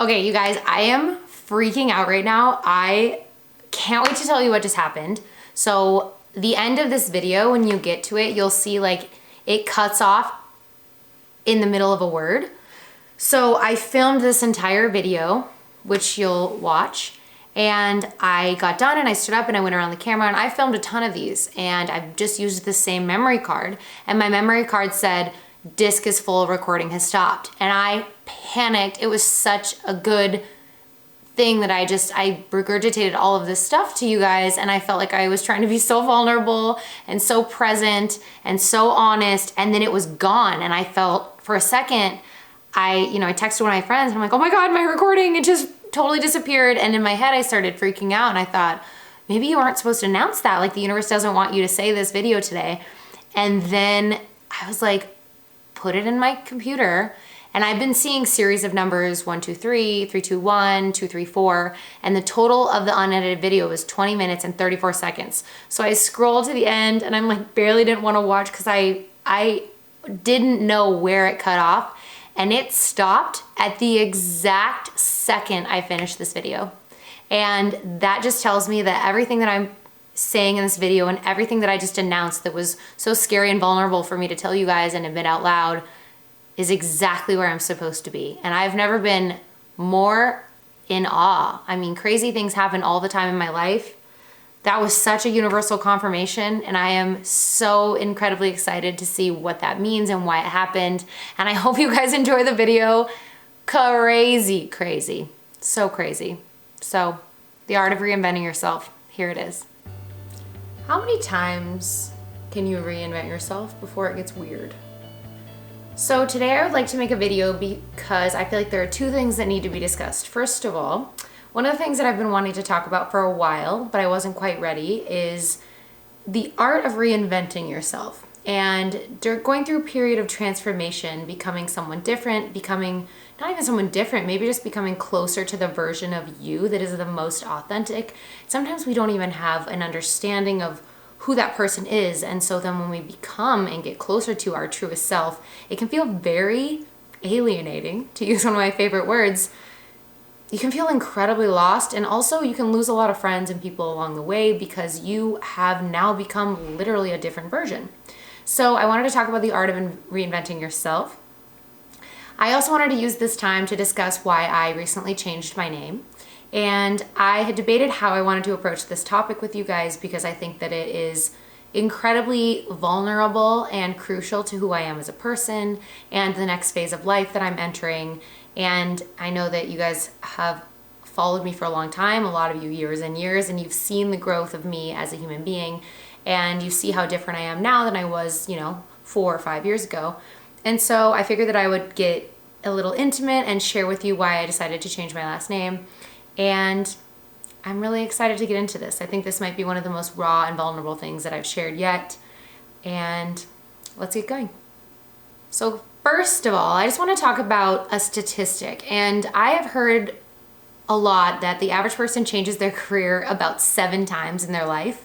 Okay, you guys, I am freaking out right now. I can't wait to tell you what just happened. So the end of this video, when you get to it, you'll see like it cuts off in the middle of a word. So I filmed this entire video, which you'll watch, and I got done and I stood up and I went around the camera and I filmed a ton of these, and I've just used the same memory card, and my memory card said, "Disk is full, recording has stopped." And I panicked. It was such a good thing that I regurgitated all of this stuff to you guys, and I felt like I was trying to be so vulnerable and so present and so honest, and then it was gone. And I felt for a second, I texted one of my friends and I'm like, oh my God, my recording, it just totally disappeared. And in my head, I started freaking out and I thought, maybe you aren't supposed to announce that. Like the universe doesn't want you to say this video today. And then I was like, put it in my computer. And I've been seeing series of numbers 1, 2, 3, 3, 2, 1, 2, 3, 4. And the total of the unedited video was 20 minutes and 34 seconds. So I scrolled to the end and I'm like, barely didn't want to watch because I didn't know where it cut off. And it stopped at the exact second I finished this video. And that just tells me that everything that I'm saying in this video and everything that I just announced that was so scary and vulnerable for me to tell you guys and admit out loud is exactly where I'm supposed to be. And I've never been more in awe. I mean, crazy things happen all the time in my life. That was such a universal confirmation, and I am so incredibly excited to see what that means and why it happened. And I hope you guys enjoy the video. Crazy, crazy, so crazy. So, the art of reinventing yourself, here it is. How many times can you reinvent yourself before it gets weird? So today I would like to make a video because I feel like there are two things that need to be discussed. First of all, one of the things that I've been wanting to talk about for a while, but I wasn't quite ready, is the art of reinventing yourself. And going through a period of transformation, becoming someone different, becoming not even someone different, maybe just becoming closer to the version of you that is the most authentic. Sometimes we don't even have an understanding of who that person is. And so then when we become and get closer to our truest self, it can feel very alienating, to use one of my favorite words. You can feel incredibly lost, and also you can lose a lot of friends and people along the way because you have now become literally a different version. So I wanted to talk about the art of reinventing yourself. I also wanted to use this time to discuss why I recently changed my name. And I had debated how I wanted to approach this topic with you guys because I think that it is incredibly vulnerable and crucial to who I am as a person and the next phase of life that I'm entering. And I know that you guys have followed me for a long time, a lot of you years and years, and you've seen the growth of me as a human being, and you see how different I am now than I was, 4 or 5 years ago. And so I figured that I would get a little intimate and share with you why I decided to change my last name. And I'm really excited to get into this. I think this might be one of the most raw and vulnerable things that I've shared yet. And let's get going. So first of all, I just want to talk about a statistic. And I have heard a lot that the average person changes their career about 7 times in their life.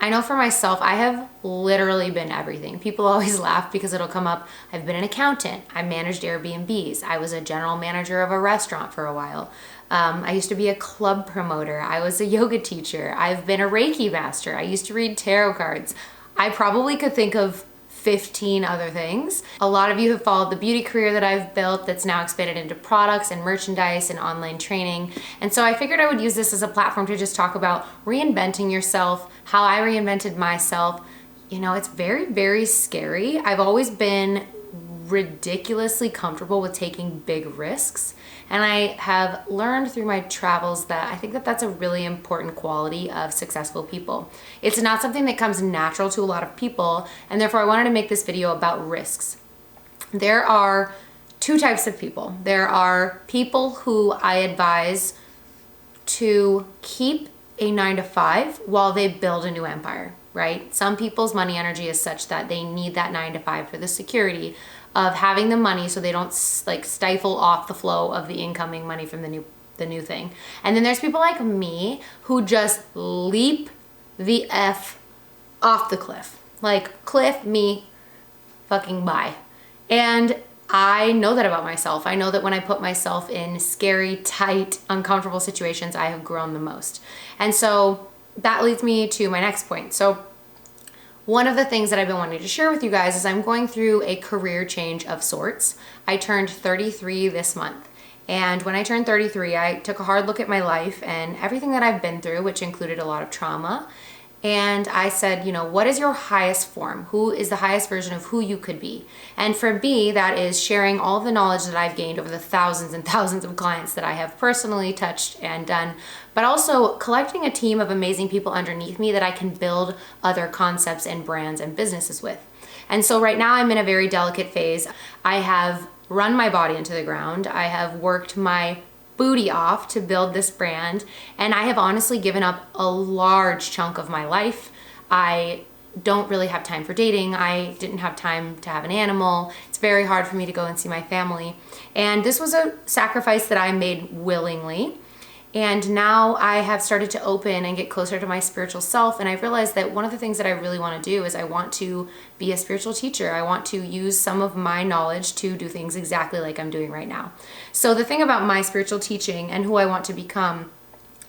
I know for myself, I have literally been everything. People always laugh because it'll come up. I've been an accountant. I managed Airbnbs. I was a general manager of a restaurant for a while. I used to be a club promoter. I was a yoga teacher. I've been a Reiki master. I used to read tarot cards. I probably could think of 15 other things. A lot of you have followed the beauty career that I've built that's now expanded into products and merchandise and online training. And so I figured I would use this as a platform to just talk about reinventing yourself, how I reinvented myself. It's very, very scary. I've always been ridiculously comfortable with taking big risks. And I have learned through my travels that I think that that's a really important quality of successful people. It's not something that comes natural to a lot of people, and therefore I wanted to make this video about risks. There are 2 types of people. There are people who I advise to keep a 9-to-5 while they build a new empire, right? Some people's money energy is such that they need that 9-to-5 for the security of having the money so they don't stifle off the flow of the incoming money from the new thing. And then there's people like me who just leap the F off the cliff. Like cliff me fucking by. And I know that about myself. I know that when I put myself in scary, tight, uncomfortable situations, I have grown the most. And so that leads me to my next point. So one of the things that I've been wanting to share with you guys is I'm going through a career change of sorts. I turned 33 this month. And when I turned 33, I took a hard look at my life and everything that I've been through, which included a lot of trauma. And I said, what is your highest form? Who is the highest version of who you could be? And for me, that is sharing all of the knowledge that I've gained over the thousands and thousands of clients that I have personally touched and done, but also collecting a team of amazing people underneath me that I can build other concepts and brands and businesses with. And so right now I'm in a very delicate phase. I have run my body into the ground. I have worked my booty off to build this brand, and I have honestly given up a large chunk of my life. I don't really have time for dating. I didn't have time to have an animal. It's very hard for me to go and see my family. And this was a sacrifice that I made willingly. And now I have started to open and get closer to my spiritual self. And I've realized that one of the things that I really want to do is I want to be a spiritual teacher. I want to use some of my knowledge to do things exactly like I'm doing right now. So the thing about my spiritual teaching and who I want to become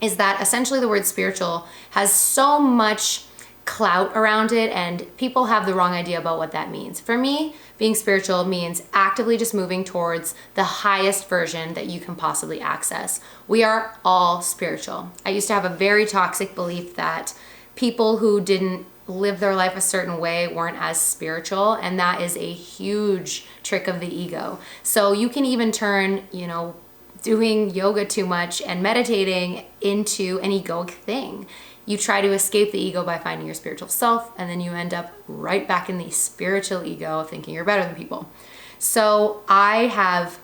is that essentially the word spiritual has so much clout around it, and people have the wrong idea about what that means. For me, being spiritual means actively just moving towards the highest version that you can possibly access. We are all spiritual. I used to have a very toxic belief that people who didn't live their life a certain way weren't as spiritual, and that is a huge trick of the ego. So you can even turn, doing yoga too much and meditating into an egoic thing. You try to escape the ego by finding your spiritual self, and then you end up right back in the spiritual ego of thinking you're better than people. So I have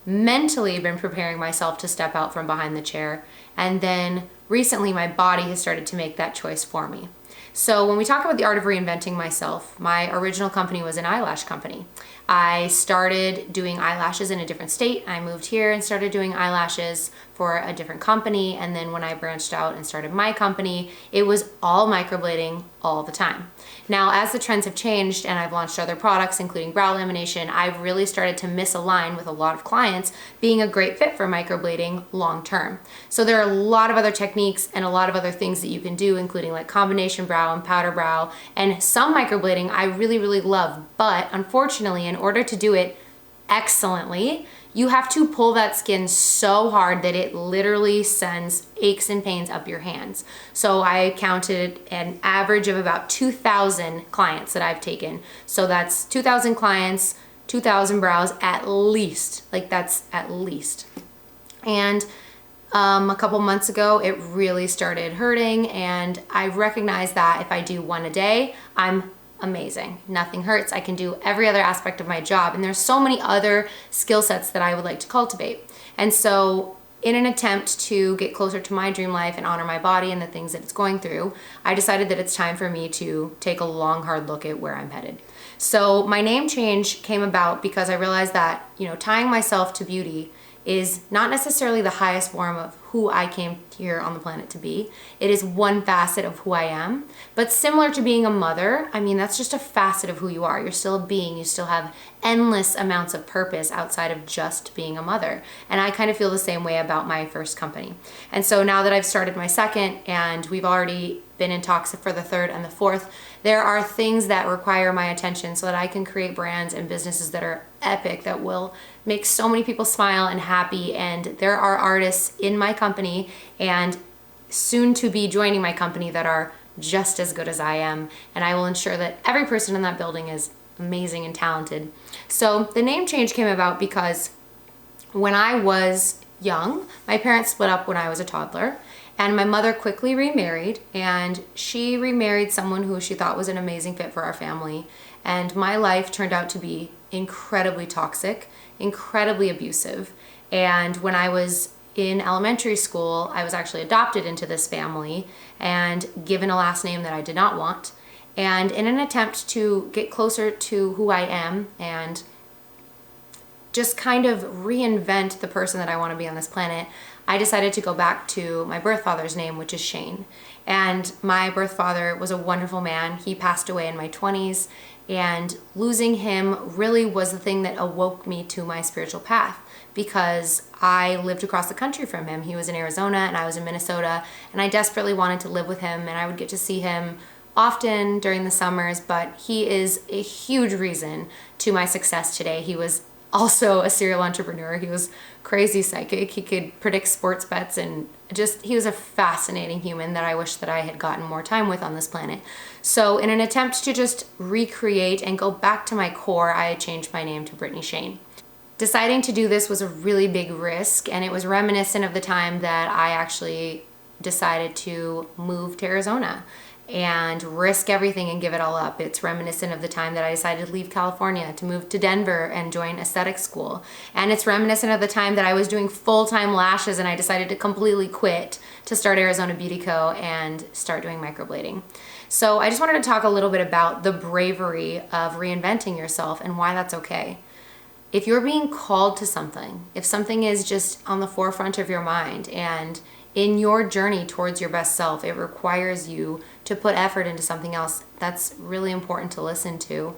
mentally been preparing myself to step out from behind the chair, and then recently my body has started to make that choice for me. So when we talk about the art of reinventing myself, my original company was an eyelash company. I started doing eyelashes in a different state. I moved here and started doing eyelashes for a different company. And then when I branched out and started my company, it was all microblading all the time. Now, as the trends have changed and I've launched other products, including brow lamination, I've really started to misalign with a lot of clients being a great fit for microblading long term. So there are a lot of other techniques and a lot of other things that you can do, including like combination brow and powder brow, and some microblading I really, really love. But unfortunately, in order to do it excellently, you have to pull that skin so hard that it literally sends aches and pains up your hands. So I counted an average of about 2,000 clients that I've taken. So that's 2,000 clients, 2,000 brows at least. Like that's at least. And a couple months ago, it really started hurting, and I recognized that if I do one a day, I'm amazing. Nothing hurts. I can do every other aspect of my job. And there's so many other skill sets that I would like to cultivate. And so in an attempt to get closer to my dream life and honor my body and the things that it's going through, I decided that it's time for me to take a long, hard look at where I'm headed. So my name change came about because I realized that, tying myself to beauty is not necessarily the highest form of who I came here on the planet to be. It is one facet of who I am. But similar to being a mother, that's just a facet of who you are. You're still a being. You still have endless amounts of purpose outside of just being a mother. And I kind of feel the same way about my first company. And so now that I've started my second, and we've already been in talks for the third and the fourth, there are things that require my attention so that I can create brands and businesses that are epic, that will make so many people smile and happy. And there are artists in my company and soon to be joining my company that are just as good as I am. And I will ensure that every person in that building is amazing and talented. So the name change came about because when I was young, my parents split up when I was a toddler. And my mother quickly remarried, and she remarried someone who she thought was an amazing fit for our family. And my life turned out to be incredibly toxic, incredibly abusive. And when I was in elementary school, I was actually adopted into this family and given a last name that I did not want. And in an attempt to get closer to who I am and just kind of reinvent the person that I want to be on this planet, I decided to go back to my birth father's name, which is Shane. And my birth father was a wonderful man. He passed away in my 20s, And losing him really was the thing that awoke me to my spiritual path, because I lived across the country from him. He was in Arizona and I was in Minnesota, and I desperately wanted to live with him, and I would get to see him often during the summers, but he is a huge reason to my success today. He was also a serial entrepreneur. He was crazy psychic. He could predict sports bets, and he was a fascinating human that I wish that I had gotten more time with on this planet. So in an attempt to just recreate and go back to my core, I changed my name to Britni Shane. Deciding to do this was a really big risk, and it was reminiscent of the time that I actually decided to move to Arizona and risk everything and give it all up. It's reminiscent of the time that I decided to leave California to move to Denver and join aesthetic school. And it's reminiscent of the time that I was doing full-time lashes and I decided to completely quit to start Arizona Beauty Co. and start doing microblading. So I just wanted to talk a little bit about the bravery of reinventing yourself and why that's okay. If you're being called to something, if something is just on the forefront of your mind, and in your journey towards your best self, it requires you to put effort into something else that's really important to listen to,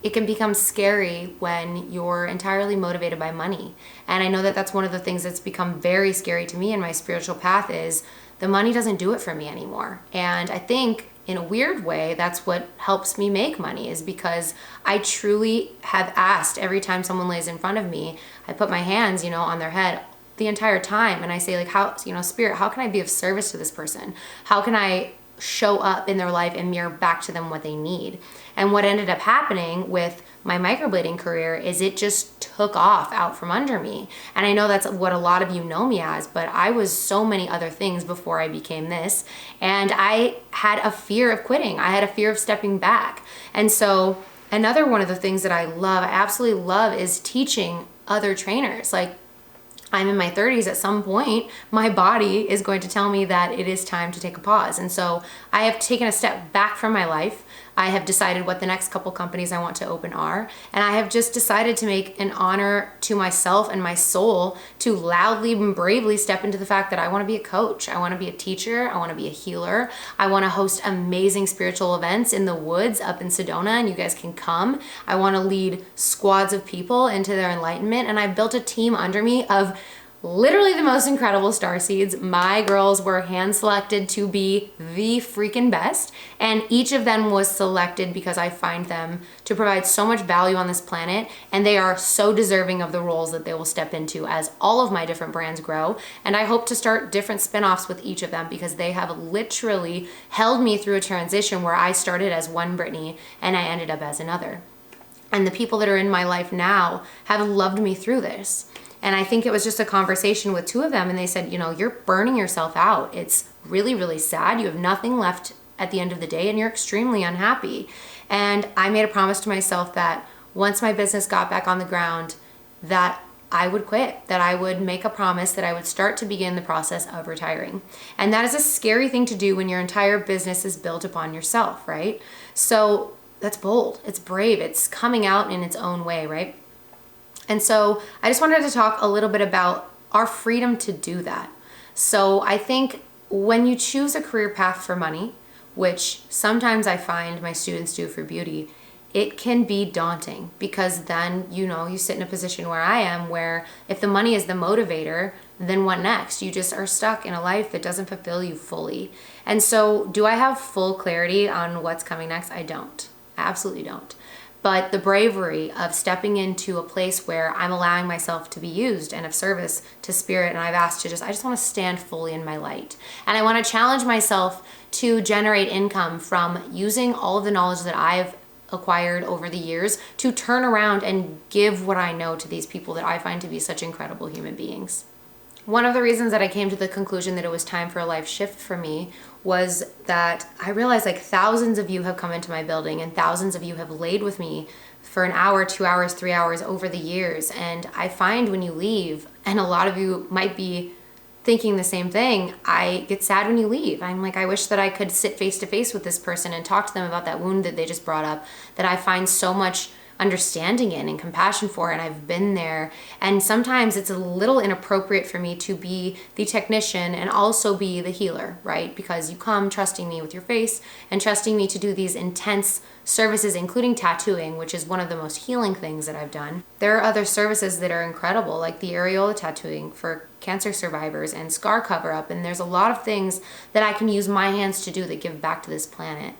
it can become scary when you're entirely motivated by money. And I know that that's one of the things that's become very scary to me in my spiritual path, is the money doesn't do it for me anymore. And I think in a weird way, that's what helps me make money, is because I truly have asked every time someone lays in front of me, I put my hands, on their head the entire time. And I say, like, how, Spirit, how can I be of service to this person? How can I show up in their life and mirror back to them what they need? And what ended up happening with my microblading career is it just took off out from under me. And I know that's what a lot of you know me as, but I was so many other things before I became this. And I had a fear of quitting. I had a fear of stepping back. And so another one of the things that I absolutely love, is teaching other trainers. Like, I'm in my 30s, at some point, my body is going to tell me that it is time to take a pause. And so I have taken a step back from my life. I have decided what the next couple companies I want to open are. And I have just decided to make an honor to myself and my soul to loudly and bravely step into the fact that I want to be a coach. I want to be a teacher. I want to be a healer. I want to host amazing spiritual events in the woods up in Sedona, and you guys can come. I want to lead squads of people into their enlightenment. And I've built a team under me of literally the most incredible starseeds. My girls were hand selected to be the freaking best, and each of them was selected because I find them to provide so much value on this planet, and they are so deserving of the roles that they will step into as all of my different brands grow. And I hope to start different spin-offs with each of them, because they have literally held me through a transition where I started as one Britni and I ended up as another. And the people that are in my life now have loved me through this. And I think it was just a conversation with two of them, and they said, you're burning yourself out. It's really, really sad. You have nothing left at the end of the day, and you're extremely unhappy. And I made a promise to myself that once my business got back on the ground, that I would quit, that I would make a promise that I would start to begin the process of retiring. And that is a scary thing to do when your entire business is built upon yourself, right? So that's bold. It's brave. It's coming out in its own way, right? And so I just wanted to talk a little bit about our freedom to do that. So I think when you choose a career path for money, which sometimes I find my students do for beauty, it can be daunting, because then, you sit in a position where I am, where if the money is the motivator, then what next? You just are stuck in a life that doesn't fulfill you fully. And so do I have full clarity on what's coming next? I don't. I absolutely don't. But the bravery of stepping into a place where I'm allowing myself to be used and of service to spirit, and I've asked I just want to stand fully in my light. And I want to challenge myself to generate income from using all of the knowledge that I've acquired over the years to turn around and give what I know to these people that I find to be such incredible human beings. One of the reasons that I came to the conclusion that it was time for a life shift for me was that I realized, like, thousands of you have come into my building and thousands of you have laid with me for an hour, 2 hours, 3 hours over the years. And I find when you leave, and a lot of you might be thinking the same thing, I get sad when you leave. I'm like, I wish that I could sit face to face with this person and talk to them about that wound that they just brought up, that I find so much understanding in and compassion for, and I've been there. And sometimes it's a little inappropriate for me to be the technician and also be the healer, right? Because you come trusting me with your face and trusting me to do these intense services, including tattooing, which is one of the most healing things that I've done. There are other services that are incredible, like the areola tattooing for cancer survivors and scar cover up. And there's a lot of things that I can use my hands to do that give back to this planet.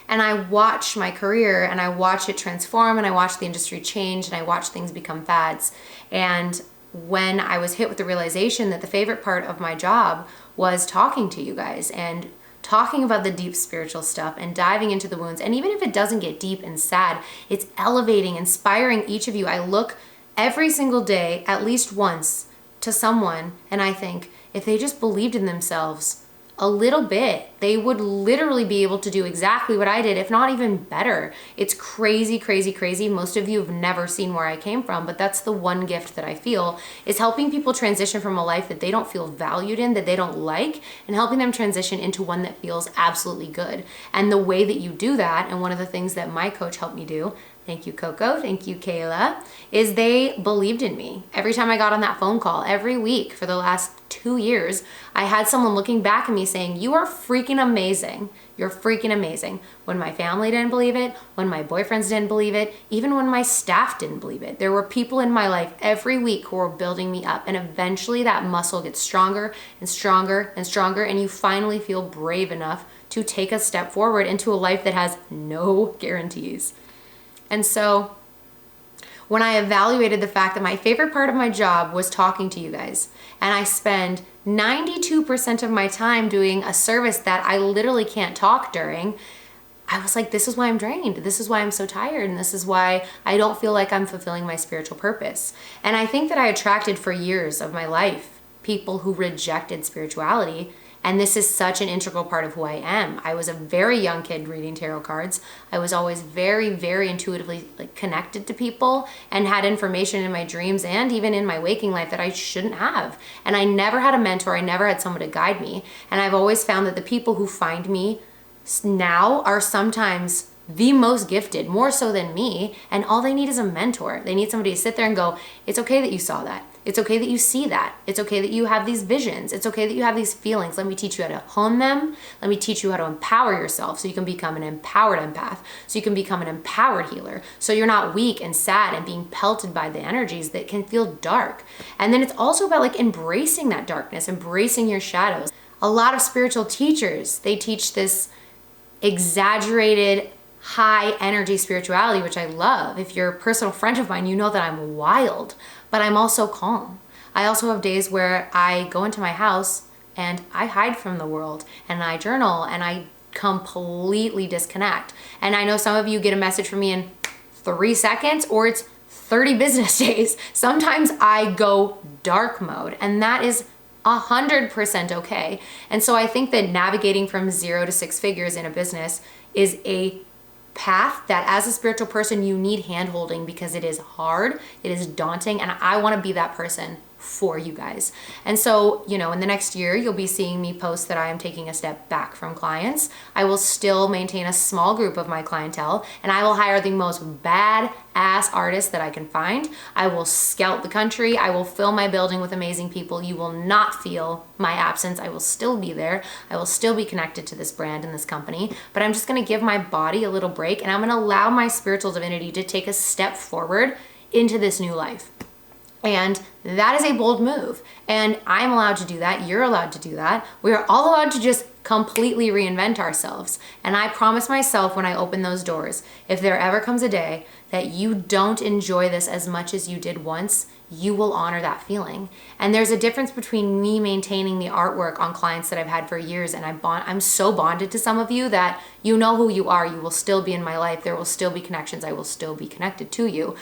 And I watch my career and I watch it transform and I watch the industry change and I watch things become fads. And when I was hit with the realization that the favorite part of my job was talking to you guys and talking about the deep spiritual stuff and diving into the wounds, and even if it doesn't get deep and sad, it's elevating, inspiring each of you. I look every single day, at least once, to someone and I think, if they just believed in themselves a little bit, they would literally be able to do exactly what I did, if not even better. It's crazy, crazy, crazy. Most of you have never seen where I came from, but that's the one gift that I feel, is helping people transition from a life that they don't feel valued in, that they don't like, and helping them transition into one that feels absolutely good. And the way that you do that, and one of the things that my coach helped me do, thank you, Coco, thank you, Kayla, is they believed in me. Every time I got on that phone call, every week for the last 2 years, I had someone looking back at me saying, you are freaking amazing. You're freaking amazing. When my family didn't believe it, when my boyfriends didn't believe it, even when my staff didn't believe it, there were people in my life every week who were building me up. And eventually that muscle gets stronger and stronger and stronger, and you finally feel brave enough to take a step forward into a life that has no guarantees. And so when I evaluated the fact that my favorite part of my job was talking to you guys, and I spend 92% of my time doing a service that I literally can't talk during, I was like, this is why I'm drained. This is why I'm so tired. And this is why I don't feel like I'm fulfilling my spiritual purpose. And I think that I attracted for years of my life people who rejected spirituality. And this is such an integral part of who I am. I was a very young kid reading tarot cards. I was always very, very intuitively connected to people and had information in my dreams and even in my waking life that I shouldn't have. And I never had a mentor. I never had someone to guide me. And I've always found that the people who find me now are sometimes the most gifted, more so than me. And all they need is a mentor. They need somebody to sit there and go, it's okay that you saw that. It's okay that you see that. It's okay that you have these visions. It's okay that you have these feelings. Let me teach you how to hone them. Let me teach you how to empower yourself so you can become an empowered empath, so you can become an empowered healer, so you're not weak and sad and being pelted by the energies that can feel dark. And then it's also about embracing that darkness, embracing your shadows. A lot of spiritual teachers, they teach this exaggerated, high energy spirituality, which I love. If you're a personal friend of mine, you know that I'm wild, but I'm also calm. I also have days where I go into my house and I hide from the world and I journal and I completely disconnect. And I know some of you get a message from me in 3 seconds or it's 30 business days. Sometimes I go dark mode, and that is 100% okay. And so I think that navigating from 0 to 6 figures in a business is a path that as a spiritual person you need hand holding, because it is hard, it is daunting, and I want to be that person for you guys. And so, in the next year, you'll be seeing me post that I am taking a step back from clients. I will still maintain a small group of my clientele, and I will hire the most badass artists that I can find. I will scout the country. I will fill my building with amazing people. You will not feel my absence. I will still be there. I will still be connected to this brand and this company, but I'm just going to give my body a little break, and I'm going to allow my spiritual divinity to take a step forward into this new life. And that is a bold move. And I'm allowed to do that. You're allowed to do that. We are all allowed to just completely reinvent ourselves. And I promise myself when I open those doors, if there ever comes a day that you don't enjoy this as much as you did once, you will honor that feeling. And there's a difference between me maintaining the artwork on clients that I've had for years, and I'm so bonded to some of you that you know who you are. You will still be in my life. There will still be connections. I will still be connected to you.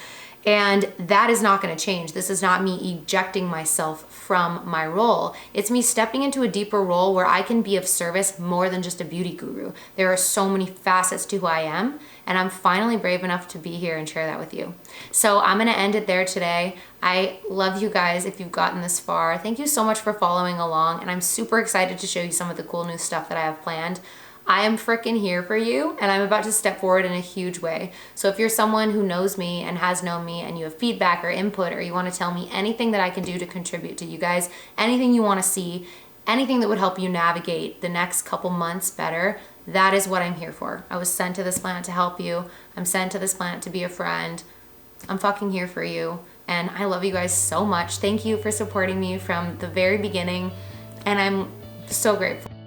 And that is not going to change. This is not me ejecting myself from my role. It's me stepping into a deeper role where I can be of service more than just a beauty guru. There are so many facets to who I am, and I'm finally brave enough to be here and share that with you. So I'm going to end it there today. I love you guys if you've gotten this far. Thank you so much for following along, and I'm super excited to show you some of the cool new stuff that I have planned. I am freaking here for you, and I'm about to step forward in a huge way. So if you're someone who knows me and has known me and you have feedback or input, or you want to tell me anything that I can do to contribute to you guys, anything you want to see, anything that would help you navigate the next couple months better, that is what I'm here for. I was sent to this planet to help you. I'm sent to this planet to be a friend. I'm fucking here for you. And I love you guys so much. Thank you for supporting me from the very beginning. And I'm so grateful.